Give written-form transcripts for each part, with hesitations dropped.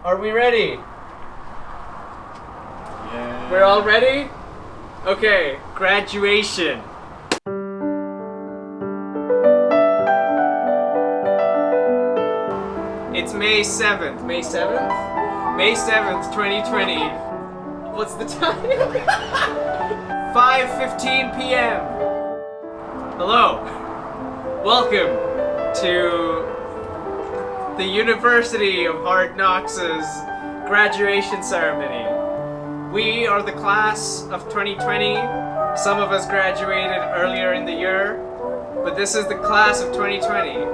Are we ready? Yeah. We're all ready? Okay, graduation. It's May 7th. May 7th? May 7th, 2020. What's the time? 5:15 p.m. Hello. Welcome to the University of Hard Knocks' graduation ceremony. We are the class of 2020. Some of us graduated earlier in the year, but this is the class of 2020.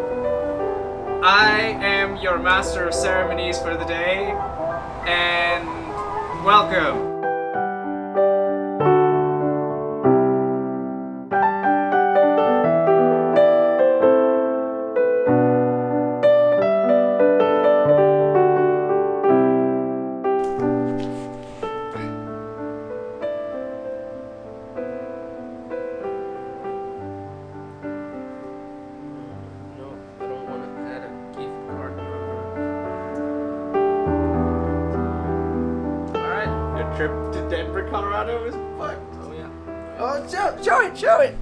I am your master of ceremonies for the day, and welcome. Trip to Denver, Colorado is fucked. Oh yeah. Oh, show it.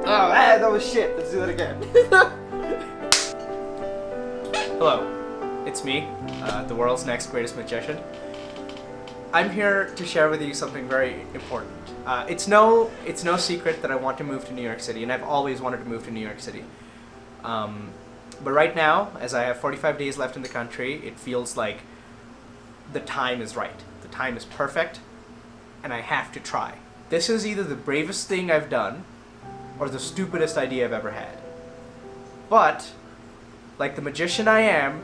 Oh, that was shit. Let's do that again. Hello, it's me, the world's next greatest magician. I'm here to share with you something very important. It's no secret that I want to move to New York City, and I've always wanted to move to New York City. But right now, as I have 45 days left in the country, it feels like the time is right. The time is perfect, and I have to try. This is either the bravest thing I've done, or the stupidest idea I've ever had. But, like the magician I am,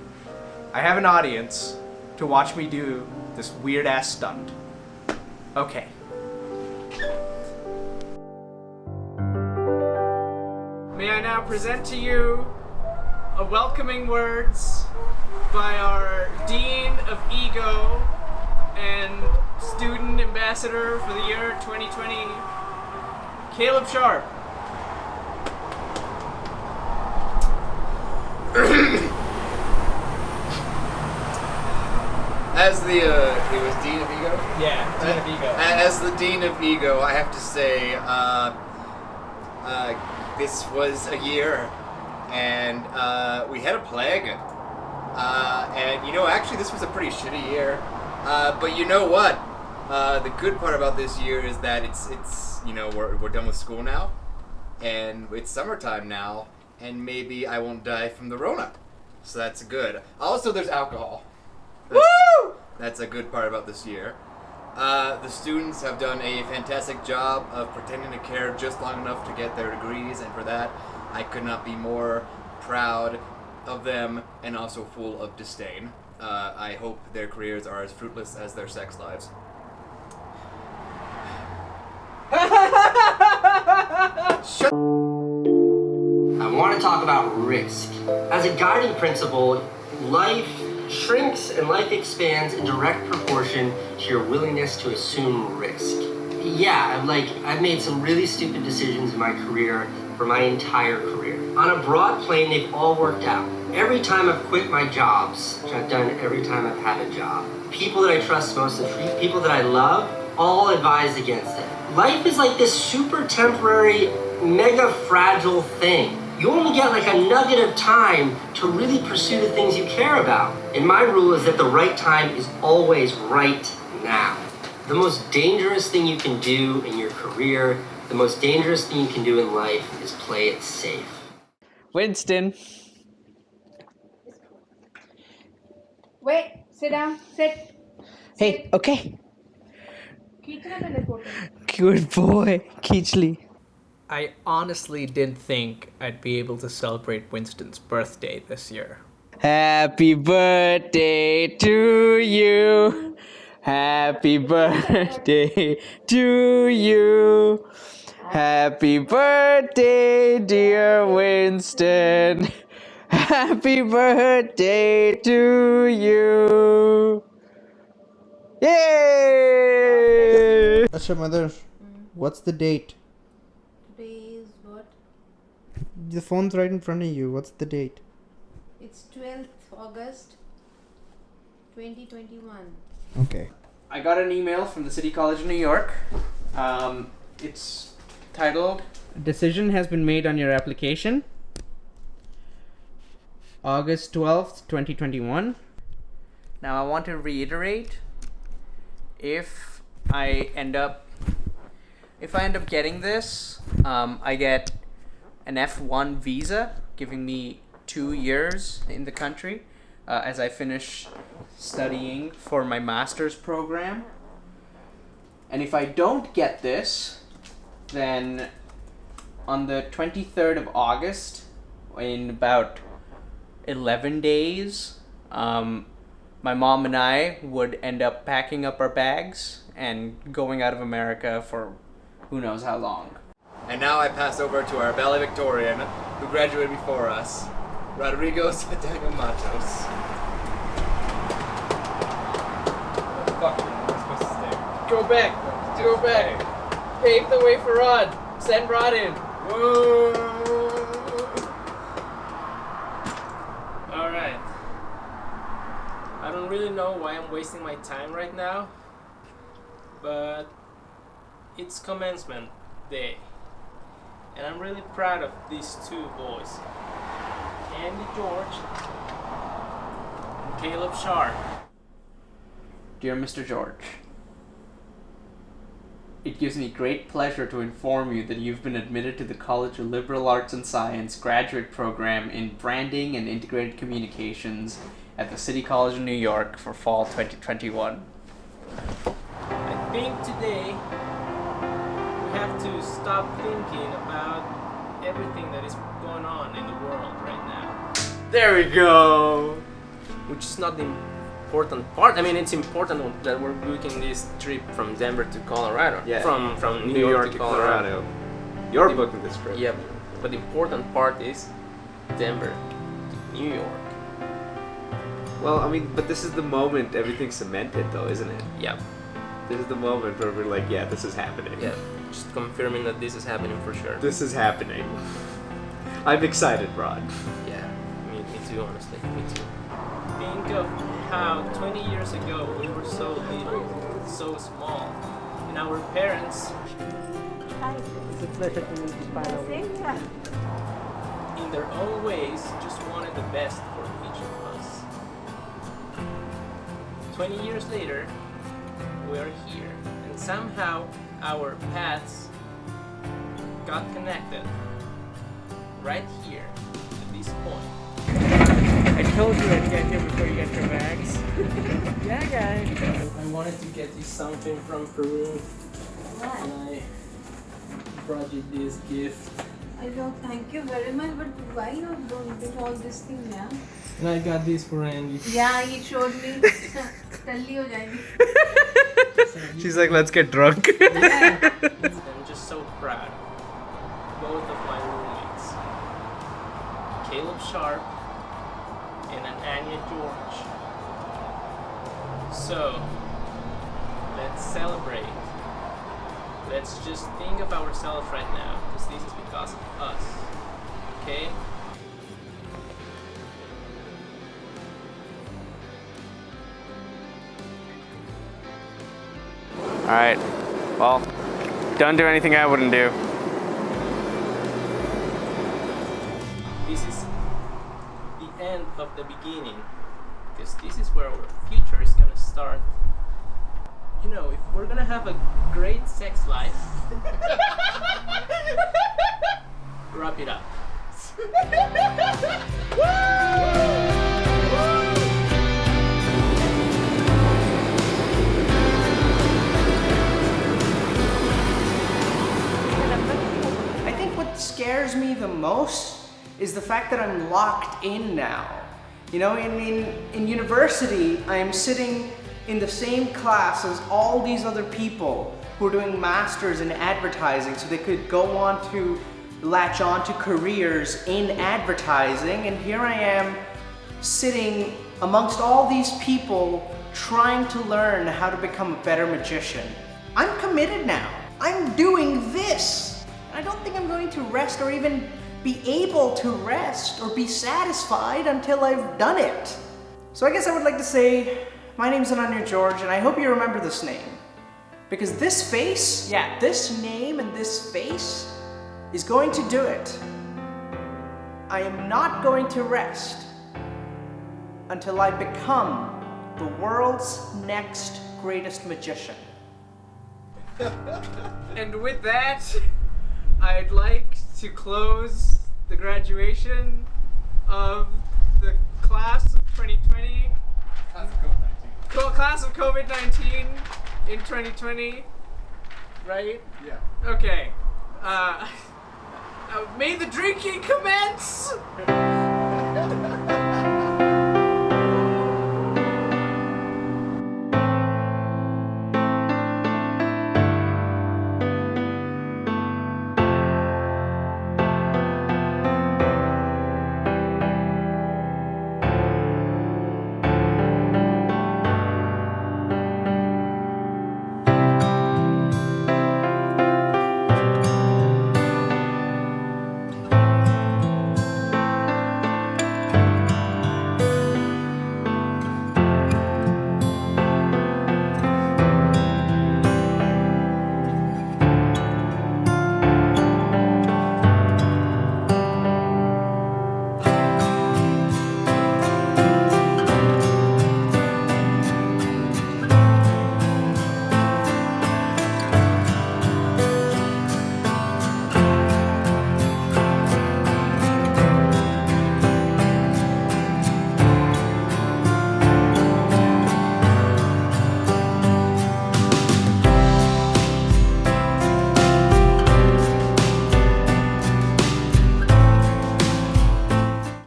I have an audience to watch me do this weird-ass stunt. Okay. May I now present to you a welcoming words by our Dean of Ego and Student Ambassador for the year 2020, Caleb Sharp. As the, he was Dean of Ego? Yeah, Dean of Ego. As the Dean of Ego, I have to say, this was a year, and we had a plague, and actually this was a pretty shitty year, but you know what? The good part about this year is that it's we're done with school now, and it's summertime now, and maybe I won't die from the Rona, so that's good. Also, there's alcohol. Woo! That's a good part about this year. The students have done a fantastic job of pretending to care just long enough to get their degrees, and for that, I could not be more proud of them and also full of disdain. I hope their careers are as fruitless as their sex lives. Shut. I want to talk about risk. As a guiding principle, life shrinks and life expands in direct proportion to your willingness to assume risk. Yeah, I've made some really stupid decisions in my career for my entire career. On a broad plane, they've all worked out. Every time I've quit my jobs, which I've done every time I've had a job, people that I trust most, the people that I love, all advise against it. Life is like this super temporary, mega fragile thing. You only get like a nugget of time to really pursue the things you care about. And my rule is that the right time is always right now. The most dangerous thing you can do in your career, the most dangerous thing you can do in life is play it safe. Winston. Wait, sit down, sit. Hey, okay. Photo. Good boy, Keechley. I honestly didn't think I'd be able to celebrate Winston's birthday this year. Happy birthday to you. Happy birthday to you. Happy birthday, dear Winston. Happy birthday to you. Yay! Asha mother, what's the date? Today the phone's right in front of you. What's the date? It's 12th August 2021. Okay. I got an email from the City College of New York. It's titled, "Decision has been made on your application. August 12th, 2021. Now I want to reiterate, if I end up getting this, I get an F1 visa, giving me 2 years in the country as I finish studying for my master's program. And if I don't get this, then on the 23rd of August, in about 11 days, my mom and I would end up packing up our bags and going out of America for who knows how long." And now I pass over to our valedictorian, who graduated before us, Rodrigo Daniel Matos. Fuck, I'm supposed to stay. Go back! Go back! Pave the way for Rod! Send Rod in! Whoa! Alright. I don't really know why I'm wasting my time right now, but it's commencement day, and I'm really proud of these two boys, Andy George and Caleb Sharp. Dear Mr. George, it gives me great pleasure to inform you that you've been admitted to the College of Liberal Arts and Science graduate program in Branding and Integrated Communications at the City College of New York for fall 2021. I think today we have to stop thinking about everything that is going on in the world right now. There we go! Which is not the important part. I mean, it's important that we're booking this trip from Denver to Colorado. Yeah. From New York to Colorado. You're booking this trip. Yeah, but the important part is Denver to New York. Well, I mean, but this is the moment everything's cemented, though, isn't it? Yeah, This is the moment where we're like, yeah, this is happening. yeah. Just confirming that this is happening for sure. This is happening. I'm excited, Rod. Yeah, me too, honestly. Me too. Think of how 20 years ago we were so little, so small, and our parents, It's a pleasure to meet you finally. in their own ways, just wanted the best for each of us. 20 years later, we're here, and somehow our paths got connected right here at this point. I told you I'd get here before you get your bags. Yeah, guys. I wanted to get you something from Peru, and I brought you this gift. I don't thank you very much, but why you don't do all this thing, yeah? And I got this for Andy. Yeah, he showed me. Talli ho jayegi. She's like, let's get drunk. I'm just so proud. Both of my roommates, Caleb Sharp and Annanya George. So, let's celebrate. Let's just think of ourselves right now, because this is because of us. Okay? Alright, well, don't do anything I wouldn't do. This is the end of the beginning, because this is where our future is gonna start. You know, if we're gonna have a great sex life, wrap it up. I think what scares me the most is the fact that I'm locked in now. You know, in university, I'm sitting in the same class as all these other people who are doing masters in advertising so they could go on to latch on to careers in advertising, and here I am sitting amongst all these people trying to learn how to become a better magician. I'm committed now. I'm doing this. I don't think I'm going to rest or even be able to rest or be satisfied until I've done it. So I guess I would like to say, my name's Annanya George, and I hope you remember this name. Because this face, yeah, this name and this face is going to do it. I am not going to rest until I become the world's next greatest magician. And with that, I'd like to close the graduation of the class of 2020. Class of COVID-19 in 2020, right? Yeah. Okay. May the drinking commence!